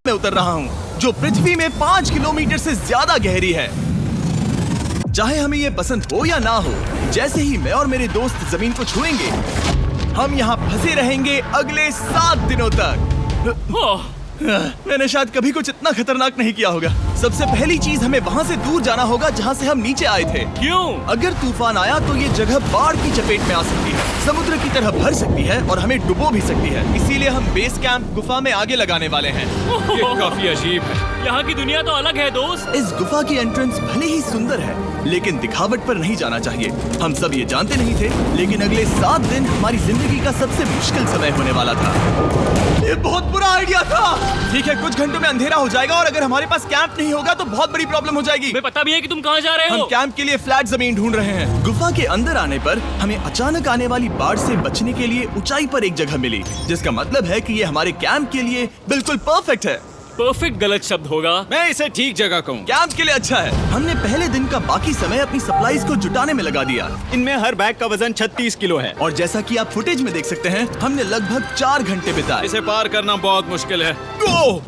में उतर रहा हूँ जो पृथ्वी में 5 किलोमीटर से ज्यादा गहरी है। चाहे हमें ये पसंद हो या ना हो, जैसे ही मैं और मेरे दोस्त जमीन को छुएंगे, हम यहाँ फंसे रहेंगे अगले 7 दिनों तक। मैंने शायद कभी कुछ इतना खतरनाक नहीं किया होगा। सबसे पहली चीज, हमें वहाँ से दूर जाना होगा जहाँ से हम नीचे आए थे। क्यों? अगर तूफान आया तो ये जगह बाढ़ की चपेट में आ सकती है, समुद्र की तरह भर सकती है और हमें डुबो भी सकती है। इसीलिए हम बेस कैंप गुफा में आगे लगाने वाले हैं। ये काफी अजीब है। यहाँ की दुनिया तो अलग है दोस्त। इस गुफा की एंट्रेंस भले ही सुंदर है, लेकिन दिखावट पर नहीं जाना चाहिए। हम सब ये जानते नहीं थे, लेकिन अगले 7 दिन हमारी जिंदगी का सबसे मुश्किल समय होने वाला था। ये बहुत बुरा आइडिया था। ठीक है, कुछ घंटों में अंधेरा हो जाएगा और अगर हमारे पास कैंप नहीं होगा तो बहुत बड़ी प्रॉब्लम हो जाएगी। हमें पता भी है कि तुम कहाँ जा रहे हो। हम कैंप के लिए फ्लैट जमीन ढूंढ रहे हैं। गुफा के अंदर आने पर हमें अचानक आने वाली बाढ़ से बचने के लिए ऊंचाई पर एक जगह मिली, जिसका मतलब है कि ये हमारे कैंप के लिए बिल्कुल परफेक्ट है। परफेक्ट गलत शब्द होगा। मैं इसे ठीक जगह कहूँ। कैंप के लिए अच्छा है। हमने पहले दिन का बाकी समय अपनी सप्लाईज को जुटाने में लगा दिया। इनमें हर बैग का वजन 36 किलो है। और जैसा कि आप फुटेज में देख सकते हैं, हमने लगभग 4 घंटे बिताए। इसे पार करना बहुत मुश्किल है।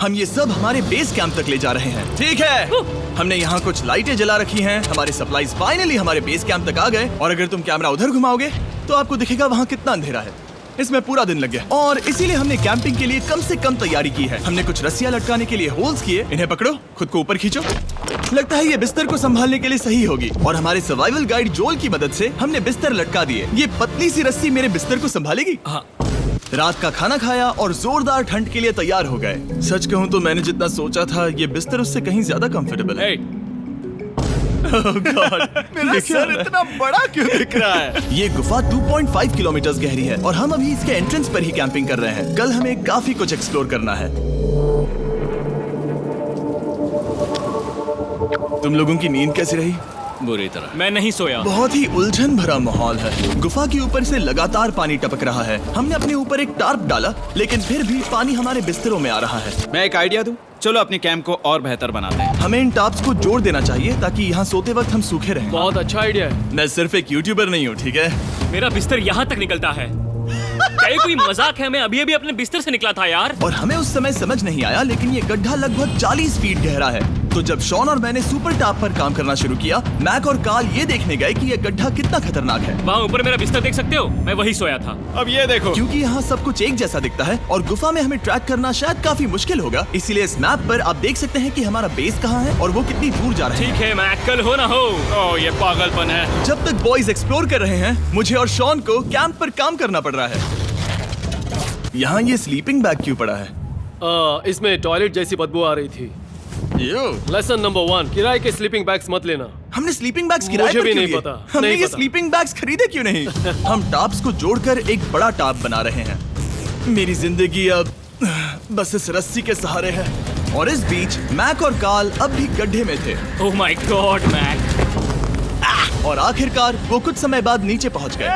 हम ये सब हमारे बेस कैंप तक ले जा रहे हैं। ठीक है, हमने यहाँ कुछ लाइटें जला रखी हैं। हमारे सप्लाईज फाइनली हमारे बेस कैंप तक आ गए। और अगर तुम कैमरा उधर घुमाओगे तो आपको दिखेगा वहाँ कितना अंधेरा है। इसमें पूरा दिन लग गया और इसीलिए हमने कैंपिंग के लिए कम से कम तैयारी की है। हमने कुछ रस्सियां लटकाने के लिए होल्स किए। इन्हें पकड़ो, खुद को ऊपर खींचो। लगता है ये बिस्तर को संभालने के लिए सही होगी। और हमारे सर्वाइवल गाइड जोल की मदद से हमने बिस्तर लटका दिए। ये पतली सी रस्सी मेरे बिस्तर को संभालेगी। हाँ। रात का खाना खाया और जोरदार ठंड के लिए तैयार हो गए। सच कहूँ तो मैंने जितना सोचा था, ये बिस्तर उससे कहीं ज्यादा कंफर्टेबल है। Oh God, मेरा सर इतना बड़ा क्यों दिख रहा है? ये गुफा 2.5 किलोमीटर गहरी है और हम अभी इसके एंट्रेंस पर ही कैंपिंग कर रहे हैं। कल हमें काफी कुछ एक्सप्लोर करना है। तुम लोगों की नींद कैसी रही? बुरी तरह। मैं नहीं सोया। बहुत ही उलझन भरा माहौल है। गुफा के ऊपर से लगातार पानी टपक रहा है। हमने अपने ऊपर एक टार्प डाला, लेकिन फिर भी पानी हमारे बिस्तरों में आ रहा है। मैं एक आइडिया दूं? चलो अपने कैंप को और बेहतर बनाते हैं। हमें इन टार्प्स को जोड़ देना चाहिए ताकि यहाँ सोते वक्त हम सूखे रहें। बहुत अच्छा आइडिया है। मैं सिर्फ एक यूट्यूबर नहीं हूँ, ठीक है? मेरा बिस्तर यहाँ तक निकलता है। क्या ये कोई मजाक है? मैं अभी अभी अपने बिस्तर से निकला था यार। और हमें उस समय समझ नहीं आया, लेकिन ये गड्ढा लगभग 40 फीट गहरा है। तो जब शॉन और मैंने सुपर टाप पर काम करना शुरू किया, मैक और कार्ल ये देखने गए कि ये गड्ढा कितना खतरनाक है। वहाँ ऊपर मेरा बिस्तर देख सकते हो? मैं वही सोया था। अब ये देखो। क्योंकि यहाँ सब कुछ एक जैसा दिखता है और गुफा में हमें ट्रैक करना शायद काफी मुश्किल होगा, इसीलिए इस मैप पर आप देख सकते हैं कि हमारा बेस कहाँ है और वो कितनी दूर जा रहा है। ठीक है, मैं कल हो ना हो। ओह, ये पागलपन है। जब तक बॉयज एक्सप्लोर कर रहे हैं, मुझे और शॉन को कैंप पर काम करना पड़ रहा है। यहाँ ये स्लीपिंग बैग क्यों पड़ा है? इसमें टॉयलेट जैसी बदबू आ रही थी। लेसन नंबर 1, किराए के स्लीपिंग बैग्स मत लेना। हमने स्लीपिंग बैग्स किराए मुझे पर भी क्यों नहीं लिए? पता, हमने नहीं ये पता। स्लीपिंग बैग्स खरीदे क्यों नहीं? हम टाप्स को जोड़कर एक बड़ा टाप बना रहे हैं। मेरी जिंदगी अब बस इस रस्सी के सहारे है। और इस बीच मैक और कार्ल अब भी गड्ढे में थे। Oh my God Mac. और आखिरकार वो कुछ समय बाद नीचे पहुंच गए।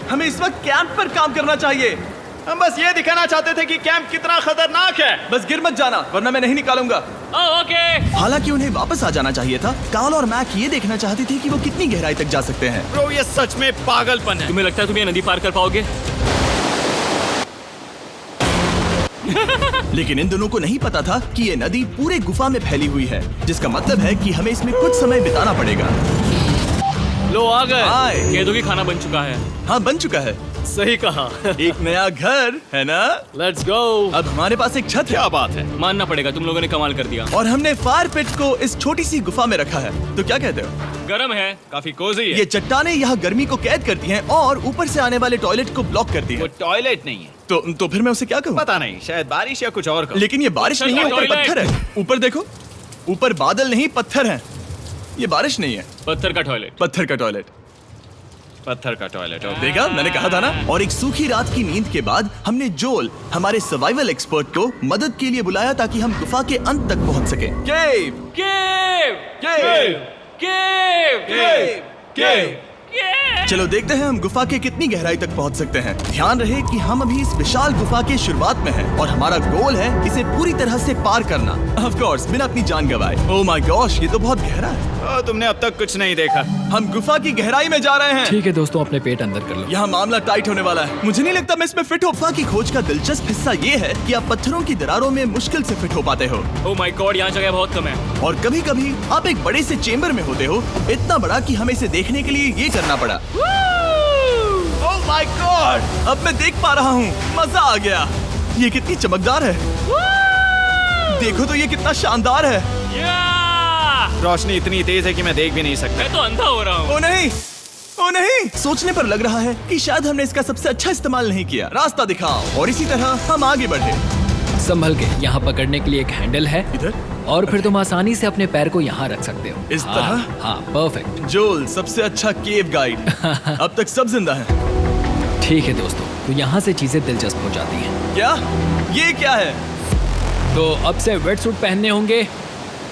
हमें इस वक्त कैंप पर काम करना चाहिए। हम बस ये दिखाना चाहते थे कि कैंप कितना खतरनाक है। बस गिर मत जाना, वरना मैं नहीं निकालूंगा। ओके। हालांकि उन्हें वापस आ जाना चाहिए था। कार्ल और मैक ये देखना चाहते थे कि वो कितनी गहराई तक जा सकते हैं। ब्रो, ये सच में पागलपन है। तुम्हें लगता है तुम ये नदी पार कर पाओगे? लेकिन इन दोनों को नहीं पता था कि ये नदी पूरे गुफा में फैली हुई है, जिसका मतलब है कि हमें इसमें कुछ समय बिताना पड़ेगा। लो आ गए। आए। कह दो कि खाना बन चुका है। हाँ, बन चुका है। सही कहा। एक नया घर है ना? Let's go. अब हमारे पास एक छत है। क्या बात है। मानना पड़ेगा, तुम लोगों ने कमाल कर दिया। और हमने फायर पिट को इस छोटी सी गुफा में रखा है। तो क्या कहते हो? गरम है। काफी कोजी है। ये चट्टानें यहाँ गर्मी को कैद करती हैं और ऊपर से आने वाले टॉयलेट को ब्लॉक करती वो हैं। टॉयलेट नहीं है। तो फिर मैं उसे क्या कहूँ? पता नहीं, शायद बारिश या कुछ और कहो। लेकिन ये बारिश नहीं है, ऊपर टॉयलेट। पत्थर है। ऊपर देखो, ऊपर बादल नहीं पत्थर है। ये बारिश नहीं है, पत्थर का टॉयलेट। पत्थर का टॉयलेट। पत्थर का टॉयलेट। देखा, मैंने कहा था ना। और एक सूखी रात की नींद के बाद हमने जोल, हमारे सर्वाइवल एक्सपर्ट को मदद के लिए बुलाया ताकि हम गुफा के अंत तक पहुंच सके। केव, केव, केव, केव, केव, केव। केव। चलो देखते हैं हम गुफा के कितनी गहराई तक पहुंच सकते हैं। ध्यान रहे कि हम अभी इस विशाल गुफा के शुरुआत में हैं और हमारा गोल है इसे पूरी तरह से पार करना। ऑफ कोर्स, बिना अपनी जान गंवाए। ओह माय गॉश, ये तो बहुत गहरा है। तुमने अब तक कुछ नहीं देखा। हम गुफा की गहराई में जा रहे हैं। ठीक है दोस्तों, अपने पेट अंदर कर लो। यहाँ मामला टाइट होने वाला है। मुझे नहीं लगता मैं इसमें फिट हो। गुफा की खोज का दिलचस्प हिस्सा ये है कि आप पत्थरों की दरारों में मुश्किल से फिट हो पाते हो, ओह माय गॉड, यहाँ जगह बहुत कम है। और कभी कभी आप एक बड़े से चेम्बर में होते हो, इतना बड़ा कि हमें इसे देखने के लिए ये करना पड़ा। ओह माय गॉड! अब मैं देख पा रहा हूँ, मजा आ गया। ये कितनी चमकदार है, देखो तो ये कितना शानदार है। या! रोशनी इतनी तेज है कि मैं देख भी नहीं सकता। मैं तो अंधा हो रहा हूँ। ओ नहीं, ओ नहीं, सोचने पर लग रहा है कि शायद हमने इसका सबसे अच्छा इस्तेमाल नहीं किया। रास्ता दिखाओ। और इसी तरह हम आगे बढ़े। संभल के, यहाँ पकड़ने के लिए एक हैंडल है इधर और फिर तुम आसानी से अपने पैर को यहाँ रख सकते हो। इस तरह? हाँ, परफेक्ट। जोल सबसे अच्छा केव गाइड। अब तक सब जिंदा हैं। ठीक है दोस्तों, तो यहाँ से चीजें दिलचस्प हो जाती हैं। क्या? ये क्या है? तो अब से वेट सूट पहनने होंगे,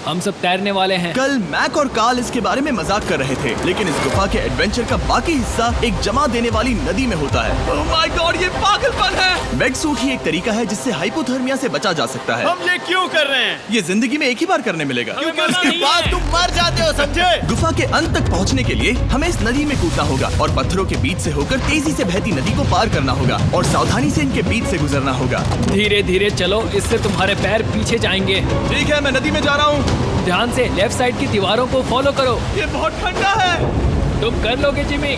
हम सब तैरने वाले हैं। कल मैक और कार्ल इसके बारे में मजाक कर रहे थे, लेकिन इस गुफा के एडवेंचर का बाकी हिस्सा एक जमा देने वाली नदी में होता है। ओह माय गॉड, ये पागलपन है। वेट सूट ही एक तरीका है जिससे हाइपोथर्मिया से बचा जा सकता है। हम ये क्यों कर रहे हैं? ये जिंदगी में एक ही बार करने मिलेगा, क्योंकि उसके बाद तुम मर जाते हो, समझे? गुफा के अंत तक पहुंचने के लिए हमें इस नदी में कूदना होगा और पत्थरों के बीच से होकर तेजी से बहती नदी को पार करना होगा और सावधानी से इनके बीच से गुजरना होगा। धीरे धीरे चलो, इससे तुम्हारे पैर पीछे जाएंगे। ठीक है, मैं नदी में जा रहा हूँ। ध्यान से लेफ्ट साइड की दीवारों को फॉलो करो। ये बहुत ठंडा है। तुम कर लोगे जिमी।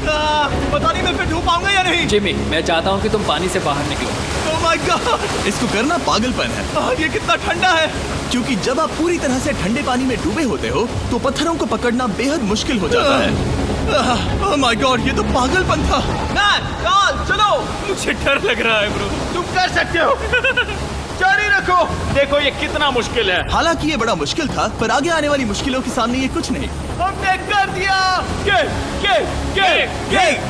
पता नहीं मैं फिट हो पाऊंगा या नहीं। जिमी, मैं चाहता हूँ कि तुम पानी से बाहर निकलो। ओह माय गॉड, इसको करना पागलपन है। ये कितना ठंडा है। क्योंकि जब आप पूरी तरह से ठंडे पानी में डूबे होते हो तो पत्थरों को पकड़ना बेहद मुश्किल हो जाता है। ओह माय गॉड, ये तो पागलपन था। चलो। मुझे डर लग रहा है ब्रो। तुम कर सकते हो। जारी रखो। देखो ये कितना मुश्किल है। हालांकि ये बड़ा मुश्किल था, पर आगे आने वाली मुश्किलों के सामने ये कुछ नहीं। हमने कर दिया।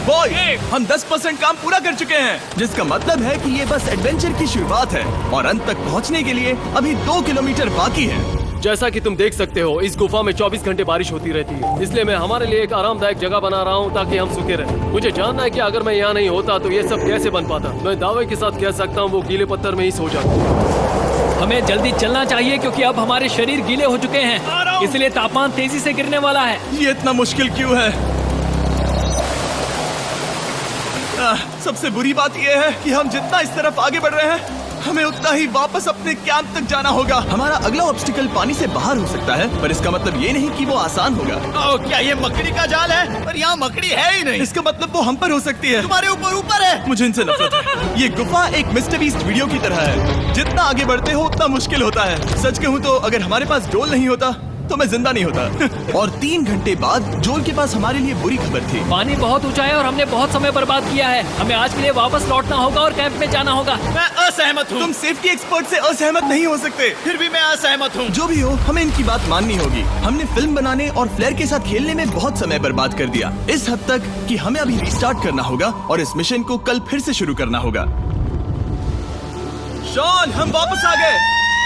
बॉय, हम 10% काम पूरा कर चुके हैं, जिसका मतलब है कि ये बस एडवेंचर की शुरुआत है और अंत तक पहुंचने के लिए अभी 2 किलोमीटर बाकी है। जैसा कि तुम देख सकते हो, इस गुफा में 24 घंटे बारिश होती रहती है, इसलिए मैं हमारे लिए एक आरामदायक जगह बना रहा हूँ ताकि हम सूखे रहें। मुझे जानना है कि अगर मैं यहाँ नहीं होता तो ये सब कैसे बन पाता। मैं दावे के साथ कह सकता हूँ वो गीले पत्थर में ही सो जाता। हमें जल्दी चलना चाहिए क्योंकि अब हमारे शरीर गीले हो चुके हैं, इसलिए तापमान तेजी से गिरने वाला है। ये इतना मुश्किल क्यों है? सबसे बुरी बात यह है कि हम जितना इस तरफ आगे बढ़ रहे हैं, हमें उतना ही वापस अपने कैंप तक जाना होगा। हमारा अगला ऑब्स्टिकल पानी से बाहर हो सकता है, पर इसका मतलब ये नहीं कि वो आसान होगा। क्या ये मकड़ी का जाल है? पर यहाँ मकड़ी है ही नहीं। इसका मतलब वो हम पर हो सकती है। तुम्हारे ऊपर है। मुझे इनसे नफरत है। ये गुफा एक मिस्टर बीस्ट वीडियो की तरह है, जितना आगे बढ़ते हो उतना मुश्किल होता है। सच कहूँ तो अगर हमारे पास जोल नहीं होता तो मैं जिंदा नहीं होता। और 3 घंटे बाद जोल के पास हमारे लिए बुरी खबर थी। पानी बहुत ऊंचा है और हमने बहुत समय बर्बाद किया है। हमें आज के लिए वापस लौटना होगा और कैंप में जाना होगा। मैं असहमत हूँ। तुम सेफ्टी एक्सपर्ट से असहमत नहीं हो सकते। फिर भी मैं असहमत हूँ। जो भी हो, हमें इनकी बात माननी होगी। हमने फिल्म बनाने और फ्लेयर के साथ खेलने में बहुत समय बर्बाद कर दिया, इस हद तक कि हमें अभी रिस्टार्ट करना होगा और इस मिशन को कल फिर से शुरू करना होगा। शॉन, हम वापस आ गए।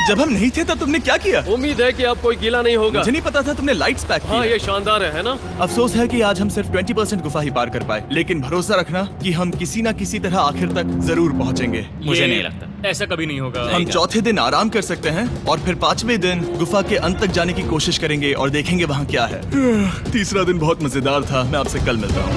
जब हम नहीं थे तब तुमने क्या किया? उम्मीद है कि अब कोई गीला नहीं होगा। मुझे नहीं पता था तुमने लाइट्स पैक हाँ, की। ये शानदार है ना? अफसोस है कि आज हम सिर्फ 20% गुफा ही पार कर पाए, लेकिन भरोसा रखना कि हम किसी न किसी तरह आखिर तक जरूर पहुंचेंगे। मुझे नहीं लगता ऐसा कभी नहीं होगा। हम चौथे दिन आराम कर सकते हैं और फिर 5वें दिन गुफा के अंत तक जाने की कोशिश करेंगे और देखेंगे वहाँ क्या है। तीसरा दिन बहुत मजेदार था। मैं आपसे कल मिलता हूँ।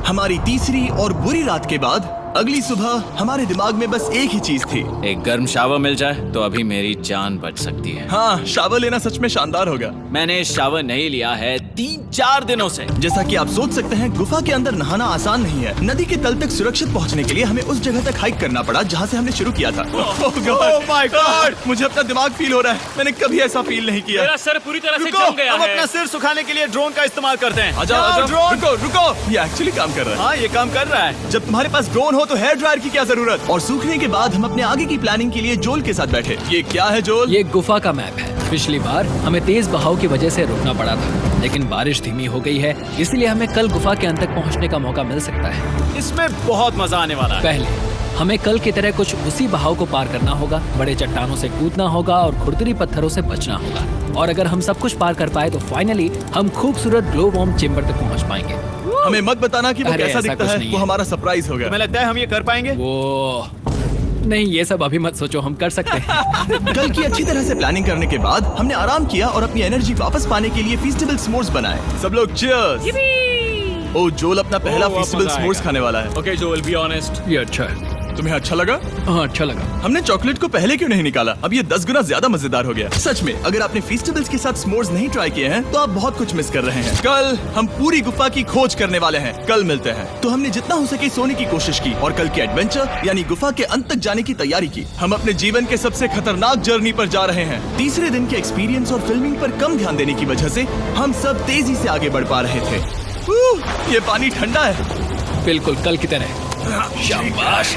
हमारी तीसरी और बुरी रात के बाद अगली सुबह हमारे दिमाग में बस एक ही चीज थी। एक गर्म शावर मिल जाए तो अभी मेरी जान बच सकती है। हाँ, शावर लेना सच में शानदार होगा। मैंने शावर नहीं लिया है 3-4 दिनों से। जैसा कि आप सोच सकते हैं, गुफा के अंदर नहाना आसान नहीं है। नदी के तल तक सुरक्षित पहुंचने के लिए हमें उस जगह तक हाइक करना पड़ा जहां से हमने शुरू किया था। Oh my God! मुझे अपना दिमाग फील हो रहा है। मैंने कभी ऐसा फील नहीं किया। मेरा सर पूरी तरह से रुको, जम गया हम है। अपना सिर सुखाने के लिए ड्रोन का इस्तेमाल करते हैं। आजाओ, ड्रोन। रुको। ये एक्चुअली काम कर रहा है। हाँ, ये काम कर रहा है। जब तुम्हारे पास ड्रोन हो तो हेयर ड्रायर की क्या जरूरत। और सूखने के बाद हम अपने आगे की प्लानिंग के लिए जोल के साथ बैठे। ये क्या है जोल? ये गुफा का मैप है। पिछली बार हमें तेज बहाव की वजह से रुकना पड़ा था, लेकिन बारिश धीमी हो गई है, इसलिए हमें कल गुफा के अंत तक पहुंचने का मौका मिल सकता है। इसमें बहुत मजा आने वाला है। पहले हमें कल की तरह कुछ उसी बहाव को पार करना होगा, बड़े चट्टानों से कूदना होगा और खुरदरी पत्थरों से बचना होगा। और अगर हम सब कुछ पार कर पाए तो फाइनली हम खूबसूरत ग्लो वार्म चेम्बर तक पहुंच पाएंगे। हमें मत बताना कि वो अरे, कैसा ऐसा दिखता कुछ है। नहीं वो है। हमारा सरप्राइज होगा। तुम्हें लगता है हम ये कर पाएंगे? वो नहीं, ये सब अभी मत सोचो, हम कर सकते हैं। कल की अच्छी तरह से प्लानिंग करने के बाद हमने आराम किया और अपनी एनर्जी वापस पाने के लिए फीस्टेबल स्मोर्स बनाए। सब लोग चीयर्स। ओ, जोल अपना पहला ओह, अब फीस्टेबल मजा स्मोर्स आएगा। खाने वाला है। Okay Joel, be honest. ये अच्छा है। तुम्हें अच्छा लगा? हाँ, अच्छा लगा। हमने चॉकलेट को पहले क्यों नहीं निकाला? अब ये 10 गुना ज्यादा मजेदार हो गया। सच में, अगर आपने फीस्टेबल्स के साथ स्मोर्स नहीं ट्राई किए हैं तो आप बहुत कुछ मिस कर रहे हैं। कल हम पूरी गुफा की खोज करने वाले हैं। कल मिलते हैं। तो हमने जितना हो सके सोने की कोशिश की और कल के एडवेंचर यानी गुफा के अंत तक जाने की तैयारी की। हम अपने जीवन के सबसे खतरनाक जर्नी पर जा रहे हैं। तीसरे दिन के एक्सपीरियंस और फिल्मिंग पर कम ध्यान देने की वजह से हम सब तेजी से आगे बढ़ पा रहे थे। ये पानी ठंडा है। बिल्कुल कल की तरह। शाबाश।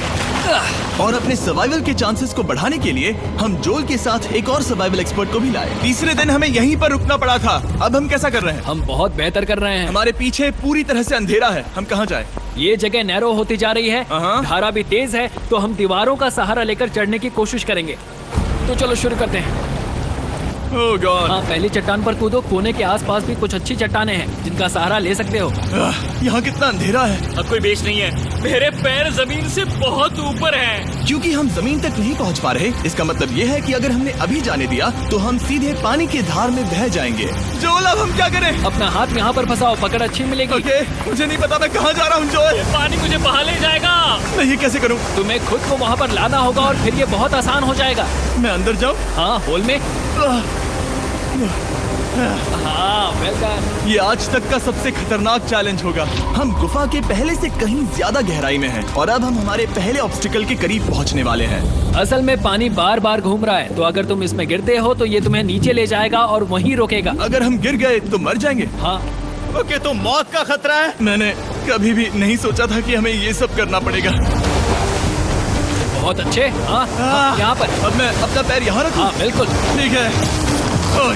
और अपने सर्वाइवल के चांसेस को बढ़ाने के लिए हम जोल के साथ एक और सर्वाइवल एक्सपर्ट को भी लाए। तीसरे दिन हमें यहीं पर रुकना पड़ा था। अब हम कैसा कर रहे हैं? हम बहुत बेहतर कर रहे हैं। हमारे पीछे पूरी तरह से अंधेरा है। हम कहाँ जाए? ये जगह नैरो होती जा रही है, हाँ। धारा भी तेज है, तो हम दीवारों का सहारा लेकर चढ़ने की कोशिश करेंगे। तो चलो शुरू करते हैं। ओह गॉड। हाँ, पहली चट्टान पर कूदो। कोने के आसपास भी कुछ अच्छी चट्टानें हैं जिनका सहारा ले सकते हो। यहाँ कितना अंधेरा है। अब कोई बेस नहीं है। मेरे पैर जमीन से बहुत ऊपर हैं। क्योंकि हम जमीन तक नहीं पहुँच पा रहे, इसका मतलब ये है कि अगर हमने अभी जाने दिया तो हम सीधे पानी की धार में बह जाएंगे। जोल, अब हम क्या करें? अपना हाथ यहाँ पर फंसाओ, पकड़ अच्छी मिलेगी। ओके, मुझे नहीं पता मैं कहाँ जा रहा हूँ जोल। पानी मुझे बहा ले जाएगा। मैं ये कैसे करूँ? तुम्हें खुद को वहाँ पर लाना होगा और फिर ये बहुत आसान हो जाएगा। मैं अंदर जाऊँ? हाँ, होल में। हाँ, वेल डन। ये आज तक का सबसे खतरनाक चैलेंज होगा। हम गुफा के पहले से कहीं ज्यादा गहराई में हैं और अब हम हमारे पहले ऑब्स्टिकल के करीब पहुंचने वाले हैं। असल में पानी बार बार घूम रहा है, तो अगर तुम इसमें गिरते हो तो ये तुम्हें नीचे ले जाएगा और वहीं रोकेगा। अगर हम गिर गए तो मर जाएंगे। हाँ, ओके, तो मौत का खतरा है। मैंने कभी भी नहीं सोचा था कि हमें ये सब करना पड़ेगा। बहुत अच्छे। हाँ, यहाँ पर। अब मैं अपना पैर यहाँ रखूं? हाँ, बिल्कुल। ठीक है। ओह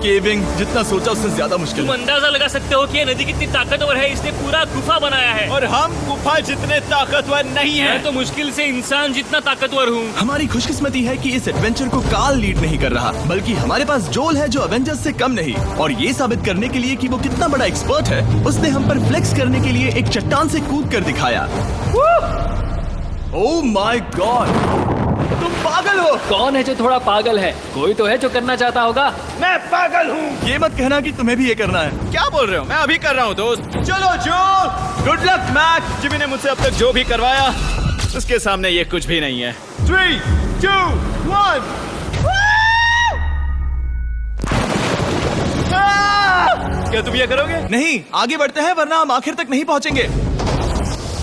केविंग जितना सोचा उससे ज्यादा मुश्किल तुम है। अंदाजा लगा सकते हो कि ये नदी कितनी ताकतवर है। इसने पूरा गुफा बनाया है। और हम गुफा जितने ताकतवर नहीं मैं हैं। तो मुश्किल से इंसान जितना ताकतवर हूँ। हमारी खुशकिस्मती है कि इस एडवेंचर को काल लीड नहीं कर रहा, बल्कि हमारे पास जोल है जो अवेंजर्स से कम नहीं। और ये साबित करने के लिए कि वो कितना बड़ा एक्सपर्ट है, उसने हम पर फ्लेक्स करने के लिए एक चट्टान से कूद कर दिखाया। ओह माय गॉड, तुम पागल हो। कौन है जो थोड़ा पागल है? कोई तो है जो करना चाहता होगा। मैं पागल हूँ। ये मत कहना कि तुम्हें भी ये करना है। क्या बोल रहे हो? मैं अभी कर रहा हूँ दोस्त। चलो जो, गुड लक मैक। जिमी ने मुझसे अब तक जो भी करवाया उसके सामने ये कुछ भी नहीं है। 3, 2, 1। क्या तुम ये करोगे? नहीं, आगे बढ़ते हैं वरना हम आखिर तक नहीं पहुंचेंगे।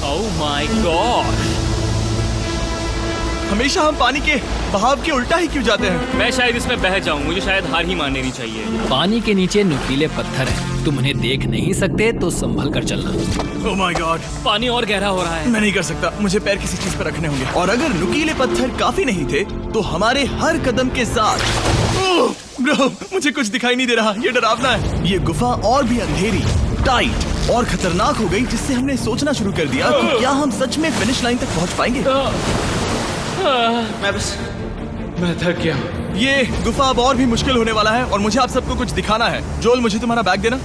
ओह माय गॉड। हमेशा हम पानी के बहाव के उल्टा ही क्यों जाते हैं? मैं शायद इसमें बह जाऊं। मुझे शायद हार ही मान लेनी चाहिए। पानी के नीचे नुकीले पत्थर हैं। तुम उन्हें देख नहीं सकते तो संभल कर चलना। ओह माय गॉड, पानी और गहरा हो रहा है। मैं नहीं कर सकता। मुझे पैर किसी चीज पर रखने होंगे। और अगर नुकीले पत्थर काफी नहीं थे तो हमारे हर कदम के साथ ब्रो, मुझे कुछ दिखाई नहीं दे रहा। ये डरावना है। ये गुफा और भी अंधेरी, टाइट और खतरनाक हो गई, जिससे हमने सोचना शुरू कर दिया कि क्या हम सच में फिनिश लाइन तक पहुंच पाएंगे। मैं थक गया। ये गुफा अब और भी मुश्किल होने वाला है और मुझे आप सबको कुछ दिखाना है। जोल, मुझे तुम्हारा बैग देना।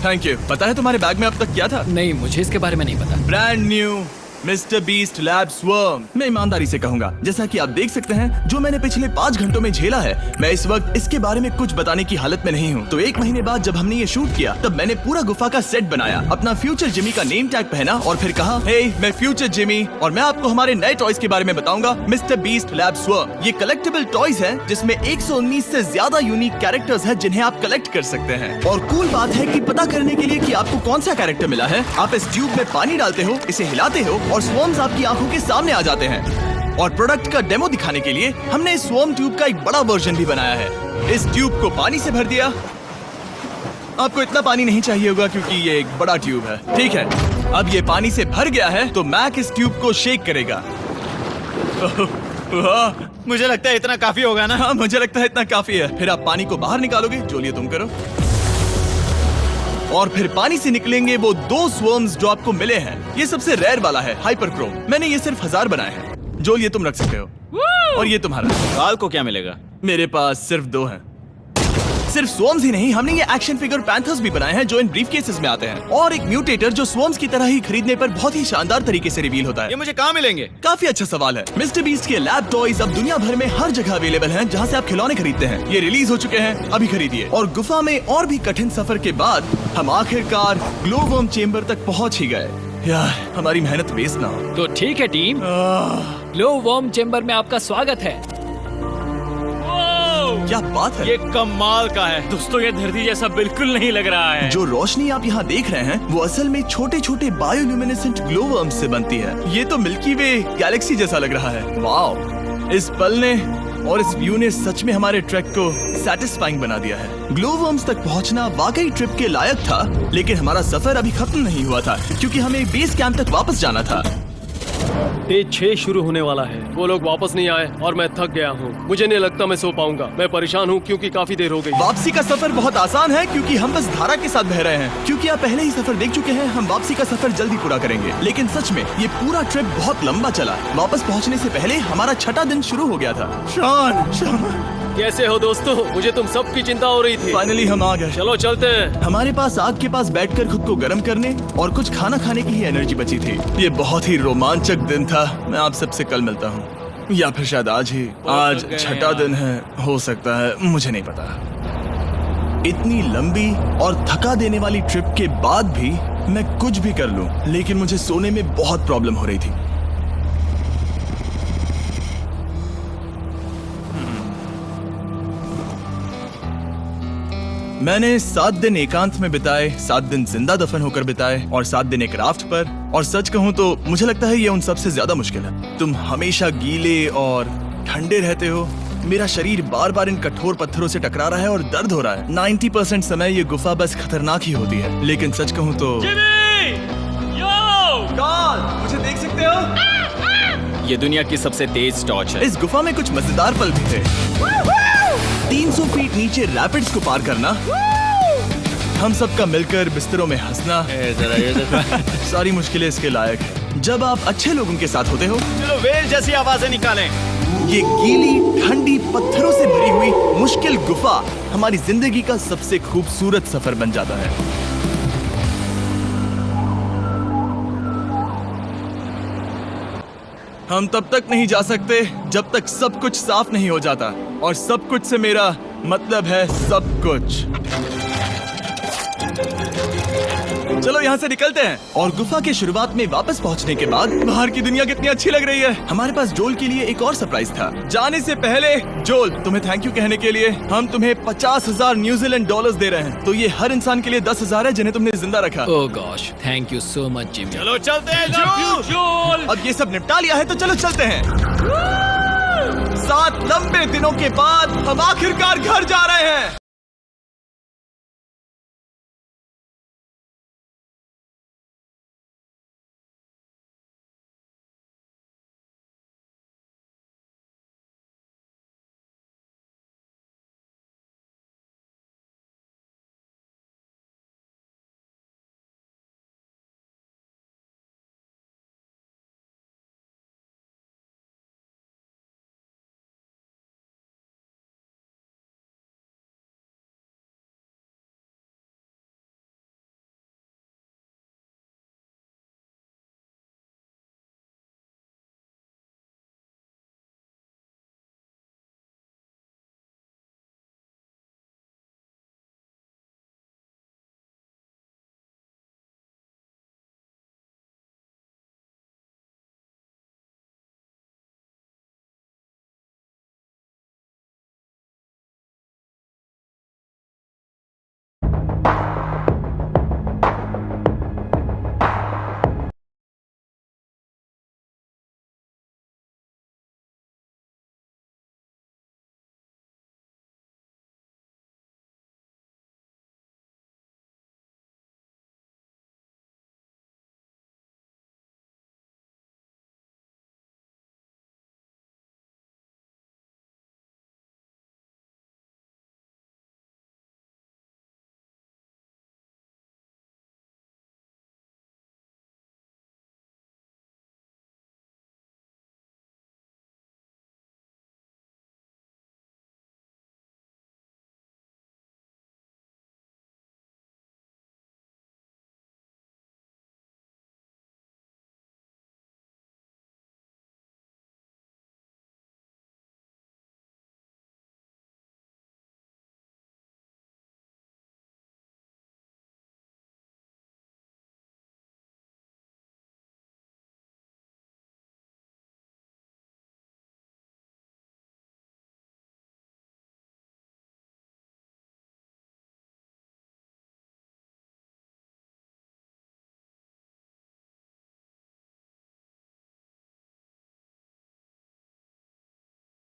Thank you. पता है तुम्हारे बैग में अब तक क्या था? नहीं, मुझे इसके बारे में नहीं पता। Brand new mister beast lab swarm. मैं ईमानदारी से कहूंगा, जैसा कि आप देख सकते हैं, जो मैंने पिछले 5 घंटों में झेला है, मैं इस वक्त इसके बारे में कुछ बताने की हालत में नहीं हूँ। तो 1 महीने बाद जब हमने ये शूट किया, तब मैंने पूरा गुफा का सेट बनाया, अपना फ्यूचर जिमी का नेम टैग पहना और फिर कहा, हे मैं फ्यूचर जिमी और मैं आपको हमारे नए टॉयज के बारे में बताऊंगा, मिस्टर बीस्ट लैब स्वर्म। ये कलेक्टेबल टॉयज हैं जिसमें 119 से ज्यादा यूनिक कैरेक्टर्स हैं जिन्हें आप कलेक्ट कर सकते हैं। और कूल बात है कि पता करने के लिए कि आपको कौन सा कैरेक्टर मिला है, आप इस ट्यूब में पानी डालते हो, इसे हिलाते हो और स्वर्म्स आपकी आंखों के सामने आ जाते हैं। और प्रोडक्ट का डेमो दिखाने के लिए हमने इस स्वर्म ट्यूब का एक बड़ा वर्जन भी बनाया है। इस ट्यूब को पानी से भर दिया। आपको इतना पानी नहीं चाहिए होगा क्योंकि ये एक बड़ा ट्यूब है। ठीक है, अब ये पानी से भर गया है तो मैक इस ट्यूब को शेक करेगा। मुझे लगता है इतना काफी होगा ना। हाँ, मुझे लगता है इतना काफी है। फिर आप पानी को बाहर निकालोगे। जो लिए तुम करो। और फिर पानी से निकलेंगे वो 2 स्वर्म्स जो आपको मिले हैं। ये सबसे रेयर वाला है, हाइपरक्रोम। मैंने ये सिर्फ 1000 बनाए हैं। जो ये तुम रख सकते हो। और ये तुम्हारा। काल को क्या मिलेगा? मेरे पास सिर्फ 2 हैं। सिर्फ स्वॉर्म्स ही नहीं, हमने ये एक्शन फिगर पैंथर्स भी बनाए हैं जो इन ब्रीफ केसेस में आते हैं, और एक म्यूटेटर जो स्वॉर्म्स की तरह ही खरीदने पर बहुत ही शानदार तरीके से रिवील होता है। ये मुझे कहाँ मिलेंगे? काफी अच्छा सवाल है। मिस्टर बीस्ट के लैब टॉयज अब दुनिया भर में हर जगह अवेलेबल हैं जहां से आप खिलौने खरीदते हैं। ये रिलीज हो चुके हैं, अभी खरीदिए। और गुफा में और भी कठिन सफर के बाद हम आखिरकार ग्लो वर्म चेम्बर तक पहुंच ही गए। यार, हमारी मेहनत वेस्ट ना हो। तो ठीक है टीम, ग्लो वर्म चेम्बर में आपका स्वागत है। क्या बात है! ये कमाल का है। दोस्तों ये धरती जैसा बिल्कुल नहीं लग रहा है। जो रोशनी आप यहाँ देख रहे हैं वो असल में छोटे छोटे बायोल्यूमिनेसेंट ग्लो वर्म्स से बनती है। ये तो मिल्की वे गैलेक्सी जैसा लग रहा है। वाओ! इस पल ने और इस व्यू ने सच में हमारे ट्रैक को सैटिस्फाइंग बना दिया है। ग्लो वर्म्स तक पहुंचना वाकई ट्रिप के लायक था, लेकिन हमारा सफर अभी खत्म नहीं हुआ था क्योंकि हमें बेस कैंप तक वापस जाना था। डे 6 शुरू होने वाला है। वो लोग वापस नहीं आए और मैं थक गया हूँ। मुझे नहीं लगता मैं सो पाऊंगा। मैं परेशान हूँ क्योंकि काफी देर हो गई। वापसी का सफर बहुत आसान है क्योंकि हम बस धारा के साथ बह रहे हैं। क्योंकि आप पहले ही सफर देख चुके हैं, हम वापसी का सफर जल्दी पूरा करेंगे। लेकिन सच में ये पूरा ट्रिप बहुत लंबा चला। वापस पहुंचने से पहले हमारा 6वां दिन शुरू हो गया था। शान, कैसे हो दोस्तों? मुझे तुम सबकी चिंता हो रही थी। फाइनली हम आ गए। चलो चलते हैं। हमारे पास आग के पास बैठकर खुद को गर्म करने और कुछ खाना खाने की ही एनर्जी बची थी। ये बहुत ही रोमांचक दिन था। मैं आप सबसे कल मिलता हूँ, या फिर शायद आज ही। आज 6वां दिन है, हो सकता है, मुझे नहीं पता। इतनी लंबी और थका देने वाली ट्रिप के बाद भी मैं कुछ भी कर लूं, लेकिन मुझे सोने में बहुत प्रॉब्लम हो रही थी। मैंने 7 दिन एकांत में बिताए, 7 दिन जिंदा दफन होकर बिताए और 7 दिन एक राफ्ट पर। और सच कहूं तो मुझे लगता है ये उन सबसे ज्यादा मुश्किल है। तुम हमेशा गीले और ठंडे रहते हो। मेरा शरीर बार बार इन कठोर पत्थरों से टकरा रहा है और दर्द हो रहा है। 90% समय ये गुफा बस खतरनाक ही होती है। लेकिन सच कहूं तो मुझे देख सकते हो? ये दुनिया की सबसे तेज टॉर्च है। इस गुफा में कुछ मजेदार पल भी थे। 300 फीट नीचे रैपिड्स को पार करना, हम सबका मिलकर बिस्तरों में हंसना, सारी मुश्किलें इसके लायक है जब आप अच्छे लोगों के साथ होते हो। चलो वेल जैसी आवाजें निकालें। ये गीली ठंडी पत्थरों से भरी हुई मुश्किल गुफा हमारी जिंदगी का सबसे खूबसूरत सफर बन जाता है। हम तब तक नहीं जा सकते जब तक सब कुछ साफ नहीं हो जाता, और सब कुछ से मेरा मतलब है सब कुछ। चलो यहाँ से निकलते हैं। और गुफा के शुरुआत में वापस पहुँचने के बाद बाहर की दुनिया कितनी अच्छी लग रही है। हमारे पास जोल के लिए एक और सरप्राइज था। जाने से पहले जोल, तुम्हें थैंक यू कहने के लिए हम तुम्हें 50,000 न्यूजीलैंड डॉलर्स दे रहे हैं। तो ये हर इंसान के लिए 10,000 है जिन्हें तुमने जिंदा रखा। Oh gosh, thank you so much Jimmy. चलो चलते हैं जोल। अब ये सब निपटा लिया है तो चलो चलते हैं। 7 लंबे दिनों के बाद हम आखिरकार घर जा रहे हैं।